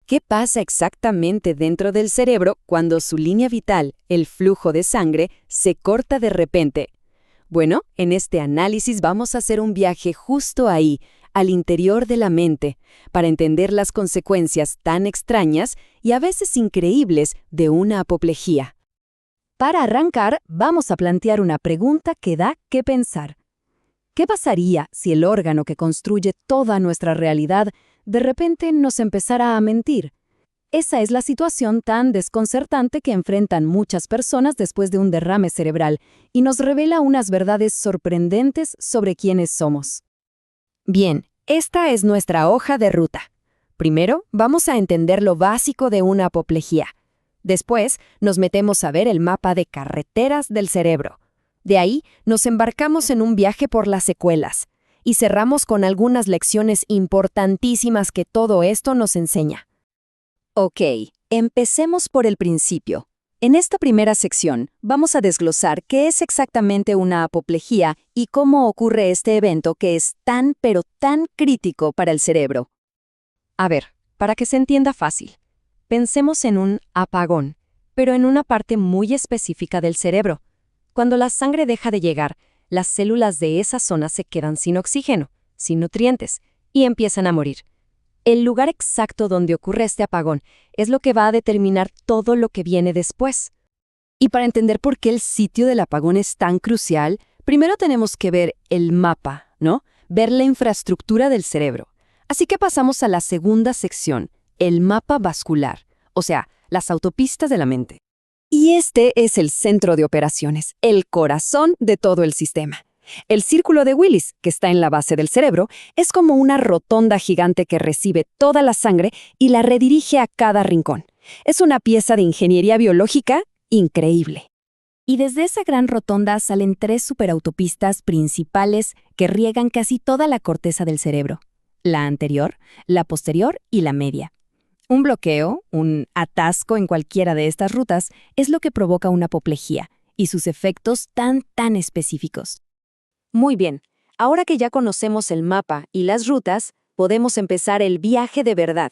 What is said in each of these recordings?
¿Qué pasa exactamente dentro del cerebro cuando su línea vital, el flujo de sangre, se corta de repente? Bueno, en este análisis vamos a hacer un viaje justo ahí, al interior de la mente, para entender las consecuencias tan extrañas y a veces increíbles de una apoplejía. Para arrancar, vamos a plantear una pregunta que da que pensar. ¿Qué pasaría si el órgano que construye toda nuestra realidad de repente nos empezara a mentir? Esa es la situación tan desconcertante que enfrentan muchas personas después de un derrame cerebral y nos revela unas verdades sorprendentes sobre quiénes somos. Bien, esta es nuestra hoja de ruta. Primero, vamos a entender lo básico de una apoplejía. Después, nos metemos a ver el mapa de carreteras del cerebro. De ahí, nos embarcamos en un viaje por las secuelas y cerramos con algunas lecciones importantísimas que todo esto nos enseña. Ok, empecemos por el principio. En esta primera sección vamos a desglosar qué es exactamente una apoplejía y cómo ocurre este evento que es tan pero tan crítico para el cerebro. A ver, para que se entienda fácil, pensemos en un apagón, pero en una parte muy específica del cerebro. Cuando la sangre deja de llegar, las células de esa zona se quedan sin oxígeno, sin nutrientes, y empiezan a morir. El lugar exacto donde ocurre este apagón es lo que va a determinar todo lo que viene después. Y para entender por qué el sitio del apagón es tan crucial, primero tenemos que ver el mapa, ¿no? Ver la infraestructura del cerebro. Así que pasamos a la segunda sección, el mapa vascular, o sea, las autopistas de la mente. Y este es el centro de operaciones, el corazón de todo el sistema. El círculo de Willis, que está en la base del cerebro, es como una rotonda gigante que recibe toda la sangre y la redirige a cada rincón. Es una pieza de ingeniería biológica increíble. Y desde esa gran rotonda salen 3 superautopistas principales que riegan casi toda la corteza del cerebro: la anterior, la posterior y la media. Un bloqueo, un atasco en cualquiera de estas rutas, es lo que provoca una apoplejía y sus efectos tan específicos. Muy bien, ahora que ya conocemos el mapa y las rutas, podemos empezar el viaje de verdad.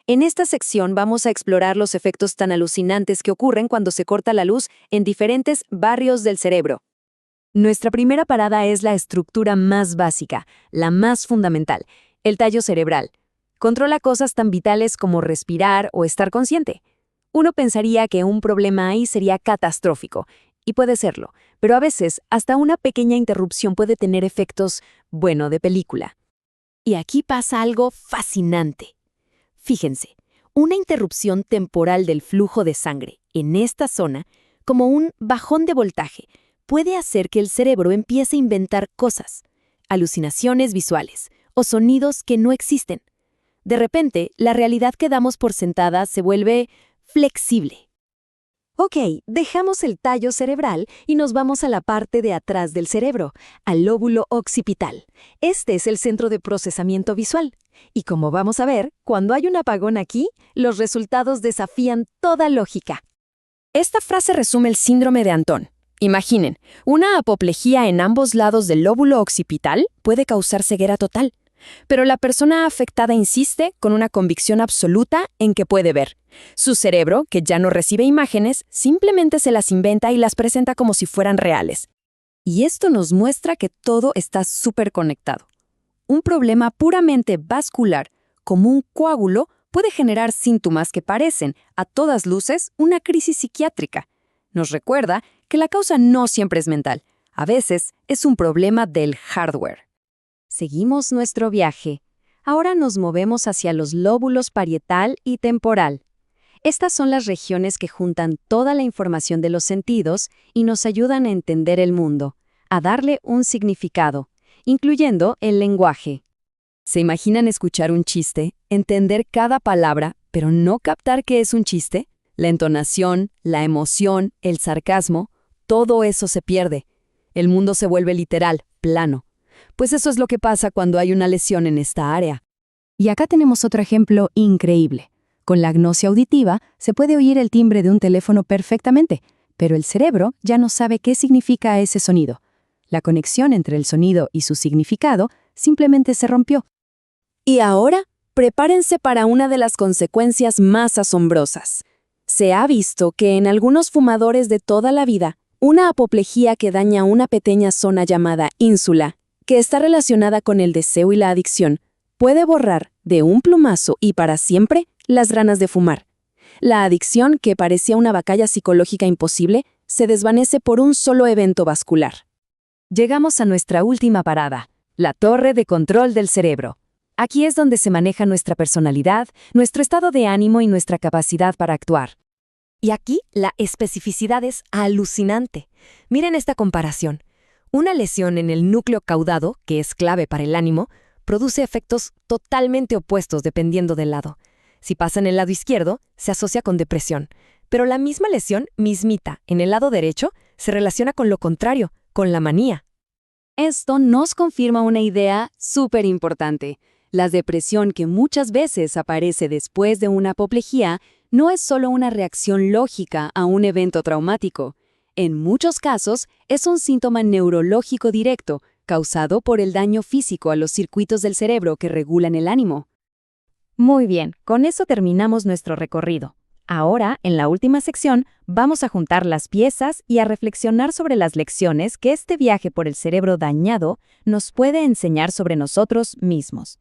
En esta sección vamos a explorar los efectos tan alucinantes que ocurren cuando se corta la luz en diferentes barrios del cerebro. Nuestra primera parada es la estructura más básica, la más fundamental, el tallo cerebral. Controla cosas tan vitales como respirar o estar consciente. Uno pensaría que un problema ahí sería catastrófico, y puede serlo, pero a veces hasta una pequeña interrupción puede tener efectos, bueno, de película. Y aquí pasa algo fascinante. Fíjense, una interrupción temporal del flujo de sangre en esta zona, como un bajón de voltaje, puede hacer que el cerebro empiece a inventar cosas, alucinaciones visuales o sonidos que no existen. De repente, la realidad que damos por sentada se vuelve flexible. Ok, dejamos el tallo cerebral y nos vamos a la parte de atrás del cerebro, al lóbulo occipital. Este es el centro de procesamiento visual. Y como vamos a ver, cuando hay un apagón aquí, los resultados desafían toda lógica. Esta frase resume el síndrome de Antón. Imaginen, una apoplejía en ambos lados del lóbulo occipital puede causar ceguera total. Pero la persona afectada insiste con una convicción absoluta en que puede ver. Su cerebro, que ya no recibe imágenes, simplemente se las inventa y las presenta como si fueran reales. Y esto nos muestra que todo está súper conectado. Un problema puramente vascular, como un coágulo, puede generar síntomas que parecen, a todas luces, una crisis psiquiátrica. Nos recuerda que la causa no siempre es mental. A veces es un problema del hardware. Seguimos nuestro viaje. Ahora nos movemos hacia los lóbulos parietal y temporal. Estas son las regiones que juntan toda la información de los sentidos y nos ayudan a entender el mundo, a darle un significado, incluyendo el lenguaje. ¿Se imaginan escuchar un chiste, entender cada palabra, pero no captar que es un chiste? La entonación, la emoción, el sarcasmo, todo eso se pierde. El mundo se vuelve literal, plano. Pues eso es lo que pasa cuando hay una lesión en esta área. Y acá tenemos otro ejemplo increíble. Con la agnosia auditiva se puede oír el timbre de un teléfono perfectamente, pero el cerebro ya no sabe qué significa ese sonido. La conexión entre el sonido y su significado simplemente se rompió. Y ahora prepárense para una de las consecuencias más asombrosas. Se ha visto que en algunos fumadores de toda la vida, una apoplejía que daña una pequeña zona llamada ínsula, que está relacionada con el deseo y la adicción, puede borrar de un plumazo y para siempre las ganas de fumar. La adicción, que parecía una batalla psicológica imposible, se desvanece por un solo evento vascular. Llegamos a nuestra última parada, la torre de control del cerebro. Aquí es donde se maneja nuestra personalidad, nuestro estado de ánimo y nuestra capacidad para actuar. Y aquí la especificidad es alucinante. Miren esta comparación. Una lesión en el núcleo caudado, que es clave para el ánimo, produce efectos totalmente opuestos dependiendo del lado. Si pasa en el lado izquierdo, se asocia con depresión, pero la misma lesión mismita en el lado derecho se relaciona con lo contrario, con la manía. Esto nos confirma una idea súper importante. La depresión, que muchas veces aparece después de una apoplejía, no es solo una reacción lógica a un evento traumático. En muchos casos, es un síntoma neurológico directo, causado por el daño físico a los circuitos del cerebro que regulan el ánimo. Muy bien, con eso terminamos nuestro recorrido. Ahora, en la última sección, vamos a juntar las piezas y a reflexionar sobre las lecciones que este viaje por el cerebro dañado nos puede enseñar sobre nosotros mismos.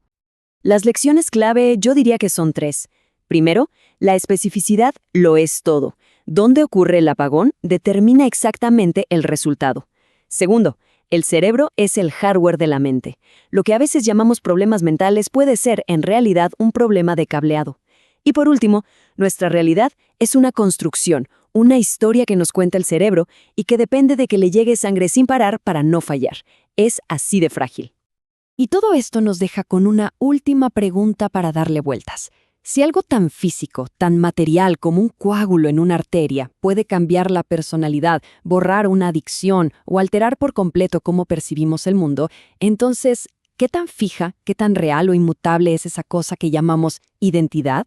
Las lecciones clave yo diría que son 3. Primero, la especificidad lo es todo. Dónde ocurre el apagón determina exactamente el resultado. Segundo, el cerebro es el hardware de la mente. Lo que a veces llamamos problemas mentales puede ser, en realidad, un problema de cableado. Y por último, nuestra realidad es una construcción, una historia que nos cuenta el cerebro y que depende de que le llegue sangre sin parar para no fallar. Es así de frágil. Y todo esto nos deja con una última pregunta para darle vueltas. Si algo tan físico, tan material como un coágulo en una arteria puede cambiar la personalidad, borrar una adicción o alterar por completo cómo percibimos el mundo, entonces, ¿qué tan fija, qué tan real o inmutable es esa cosa que llamamos identidad?